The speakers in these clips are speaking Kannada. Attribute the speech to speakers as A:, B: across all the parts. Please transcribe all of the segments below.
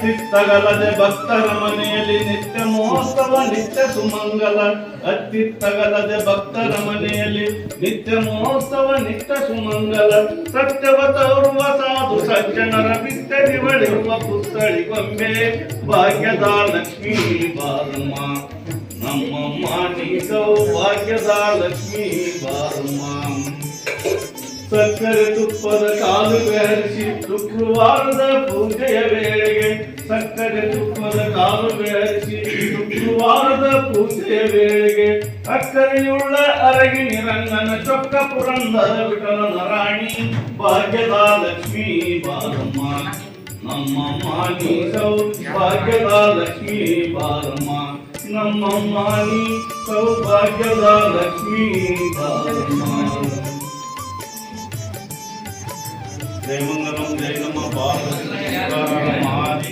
A: ಅತ್ತಿತ್ತಗಲದೆ ಭಕ್ತರ ಮನೆಯಲ್ಲಿ ನಿತ್ಯ ಮಹೋತ್ಸವ ನಿತ್ಯ ಸುಮಂಗಲ. ಅತ್ತಿತ್ತಗಲದೆ ಭಕ್ತರ ಮನೆಯಲ್ಲಿ ನಿತ್ಯ ಮಹೋತ್ಸವ ನಿತ್ಯ ಸುಮಂಗಲ. ಸತ್ಯವ ತೋರುವ ಸಾಧು ಸಜ್ಜನರ ಬಿತ್ತರಿ ಬಳಿರುವ ಪುತ್ಥಳಿ ಗೊಂಬೆ ಭಾಗ್ಯದ ಲಕ್ಷ್ಮೀ ಬಾರಮ್ಮ ನಮ್ಮಮ್ಮ ನೀ ಸೌಭಾಗ್ಯದ ಲಕ್ಷ್ಮೀ ಬಾರಮ್ಮ. ಸಕ್ಕರೆ ತುಪ್ಪದ ಕಾಲು ಬೆರಸಿ ಶುಕ್ರವಾರದ ಪೂಜೆಯ ವೇಳೆಗೆ ಸಕ್ಕರೆ ತುಪ್ಪದ ಕಾಲು ಬೆರಸಿ ಶುಕ್ರವಾರದ ಪೂಜೆಯ ವೇಳೆಗೆ ಅಕ್ಕರೆಯುಳ್ಳ ಅರಗಿನಿ ರಂಗನ ಚೊಕ್ಕ ಪುರಂದರ ವಿಠಲನ ರಾಣಿ ಭಾಗ್ಯದ ಲಕ್ಷ್ಮೀ ಬಾರಮ್ಮ ನಮ್ಮಮ್ಮ ನೀ ಸೌಭಾಗ್ಯದ ಲಕ್ಷ್ಮೀ ಬಾರಮ್ಮ ನಮ್ಮಮ್ಮ ನೀ ಸೌಭಾಗ್ಯದ ಲಕ್ಷ್ಮೀ ಬಾರಮ್ಮ. जय मंगलम जय नम पार्वती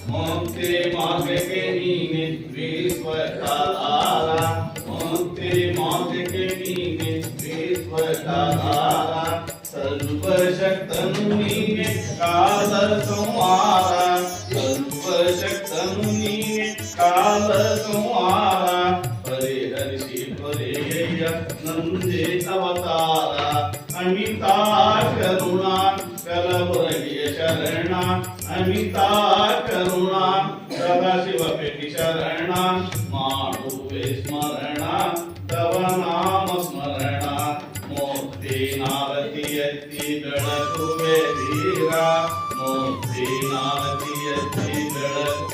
A: मोक्ते मार्ग के नीने विश्व का आला मोक्ते मार्ग के नीने विश्व का आला सर्वशक्तन नीने काल तुम्हारा सर्वशक्तन नीने काल तुम्हारा परिहर्षि परेय नंदे अवतारा अमिता करुणा कलवरीय शरणा अमिता करुणा सदाशिव पेटी शरणा माडुवे स्मरणा तव नाम स्मरणा मोक्ति नारति यत्ति बेळकुवे धीरा मोक्ति नारति यत्ति बेळಕು